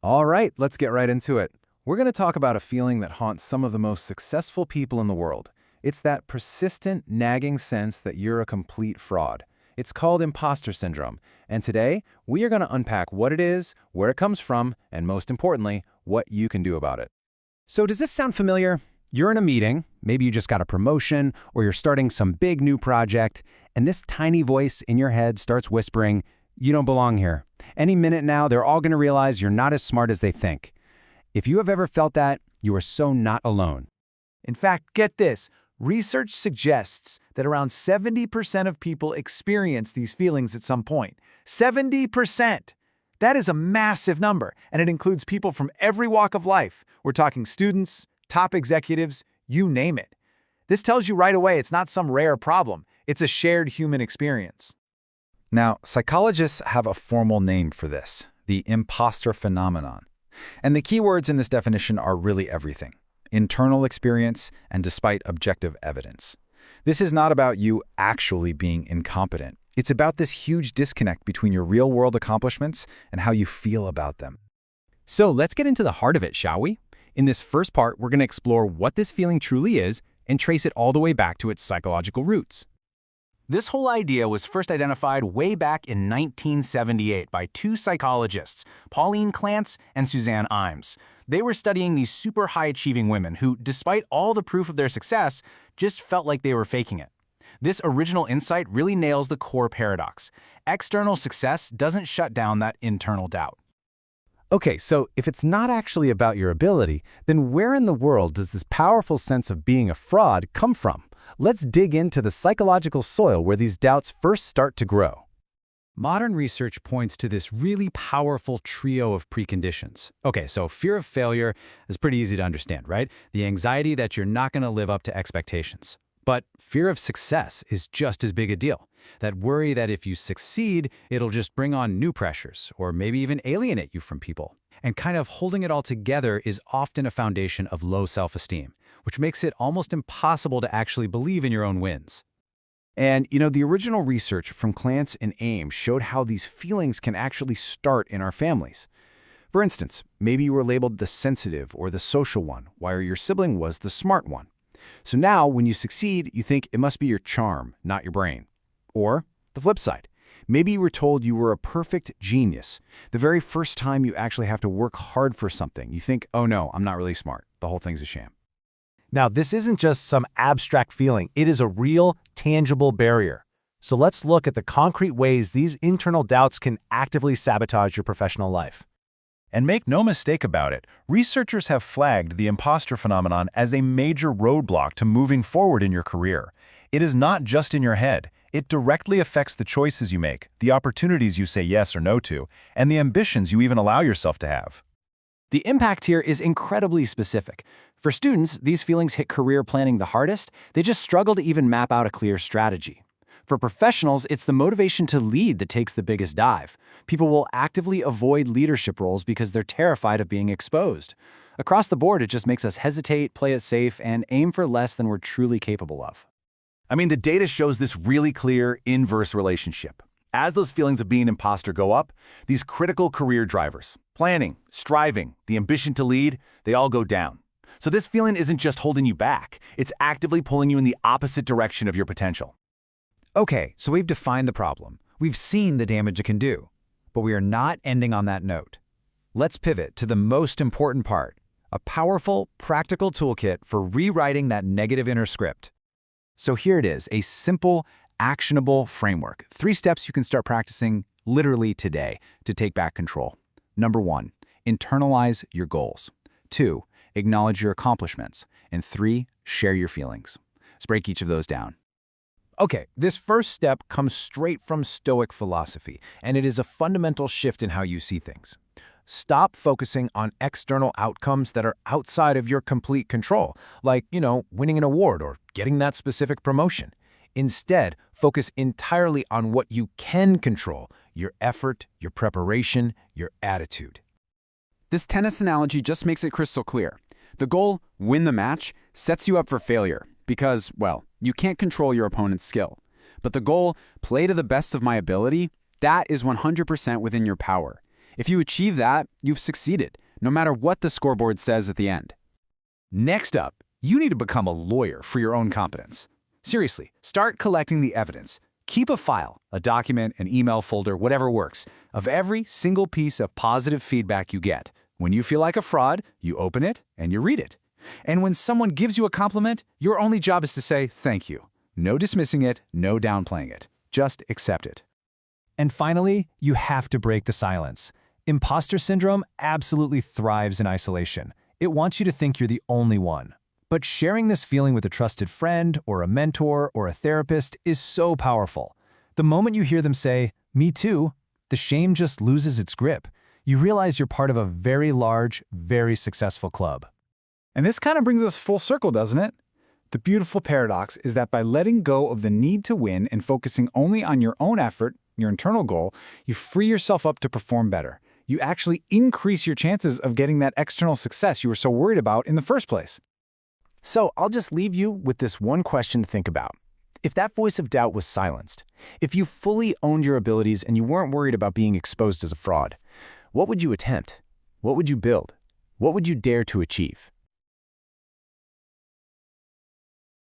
All right, let's get right into it. We're going to talk about a feeling that haunts some of the most successful people in the world. It's that persistent, nagging sense that you're a complete fraud. It's called imposter syndrome, and today we are going to unpack what it is, where it comes from, and most importantly, what you can do about it. So does this sound familiar? You're in a meeting, maybe you just got a promotion, or you're starting some big new project, and this tiny voice in your head starts whispering, "You don't belong here. Any minute now, they're all going to realize you're not as smart as they think." If you have ever felt that, you are so not alone. In fact, get this. Research suggests that around 70% of people experience these feelings at some point. 70%! That is a massive number, and it includes people from every walk of life. We're talking students, top executives, you name it. This tells you right away it's not some rare problem. It's a shared human experience. Now, psychologists have a formal name for this, the impostor phenomenon. And the key words in this definition are really everything: internal experience and despite objective evidence. This is not about you actually being incompetent. It's about this huge disconnect between your real-world accomplishments and how you feel about them. So let's get into the heart of it, shall we? In this first part, we're going to explore what this feeling truly is and trace it all the way back to its psychological roots. This whole idea was first identified way back in 1978 by two psychologists, Pauline Clance and Suzanne Imes. They were studying these super high-achieving women who, despite all the proof of their success, just felt like they were faking it. This original insight really nails the core paradox. External success doesn't shut down that internal doubt. Okay, so if it's not actually about your ability, then where in the world does this powerful sense of being a fraud come from? Let's dig into the psychological soil where these doubts first start to grow. Modern research points to this really powerful trio of preconditions. Okay, so fear of failure is pretty easy to understand, right? The anxiety that you're not going to live up to expectations. But fear of success is just as big a deal. That worry that if you succeed, it'll just bring on new pressures, or maybe even alienate you from people. And kind of holding it all together is often a foundation of low self-esteem, which makes it almost impossible to actually believe in your own wins. And, the original research from Clance and Ames showed how these feelings can actually start in our families. For instance, maybe you were labeled the sensitive or the social one, while your sibling was the smart one. So now, when you succeed, you think it must be your charm, not your brain. Or the flip side. Maybe you were told you were a perfect genius. The very first time you actually have to work hard for something, you think, oh no, I'm not really smart. The whole thing's a sham. Now, this isn't just some abstract feeling. It is a real, tangible barrier. So let's look at the concrete ways these internal doubts can actively sabotage your professional life. And make no mistake about it, researchers have flagged the imposter phenomenon as a major roadblock to moving forward in your career. It is not just in your head. It directly affects the choices you make, the opportunities you say yes or no to, and the ambitions you even allow yourself to have. The impact here is incredibly specific. For students, these feelings hit career planning the hardest. They just struggle to even map out a clear strategy. For professionals, it's the motivation to lead that takes the biggest dive. People will actively avoid leadership roles because they're terrified of being exposed. Across the board, it just makes us hesitate, play it safe, and aim for less than we're truly capable of. I mean, the data shows this really clear inverse relationship. As those feelings of being an imposter go up, these critical career drivers, planning, striving, the ambition to lead, they all go down. So this feeling isn't just holding you back, it's actively pulling you in the opposite direction of your potential. Okay, so we've defined the problem. We've seen the damage it can do. But we are not ending on that note. Let's pivot to the most important part, a powerful, practical toolkit for rewriting that negative inner script. So here it is, a simple, actionable framework. 3 steps you can start practicing literally today to take back control. Number 1, internalize your goals. 2, acknowledge your accomplishments. And 3, share your feelings. Let's break each of those down. Okay, this first step comes straight from Stoic philosophy, and it is a fundamental shift in how you see things. Stop focusing on external outcomes that are outside of your complete control, like, winning an award or getting that specific promotion. Instead, focus entirely on what you can control: your effort, your preparation, your attitude. This tennis analogy just makes it crystal clear. The goal, win the match, sets you up for failure because, well, you can't control your opponent's skill. But the goal, play to the best of my ability, that is 100% within your power. If you achieve that, you've succeeded, no matter what the scoreboard says at the end. Next up, you need to become a lawyer for your own competence. Seriously, start collecting the evidence. Keep a file, a document, an email folder, whatever works, of every single piece of positive feedback you get. When you feel like a fraud, you open it and you read it. And when someone gives you a compliment, your only job is to say thank you. No dismissing it, no downplaying it. Just accept it. And finally, you have to break the silence. Imposter syndrome absolutely thrives in isolation. It wants you to think you're the only one. But sharing this feeling with a trusted friend or a mentor or a therapist is so powerful. The moment you hear them say, "Me too," the shame just loses its grip. You realize you're part of a very large, very successful club. And this kind of brings us full circle, doesn't it? The beautiful paradox is that by letting go of the need to win and focusing only on your own effort, your internal goal, you free yourself up to perform better. You actually increase your chances of getting that external success you were so worried about in the first place. So I'll just leave you with this one question to think about. If that voice of doubt was silenced, if you fully owned your abilities and you weren't worried about being exposed as a fraud, what would you attempt? What would you build? What would you dare to achieve?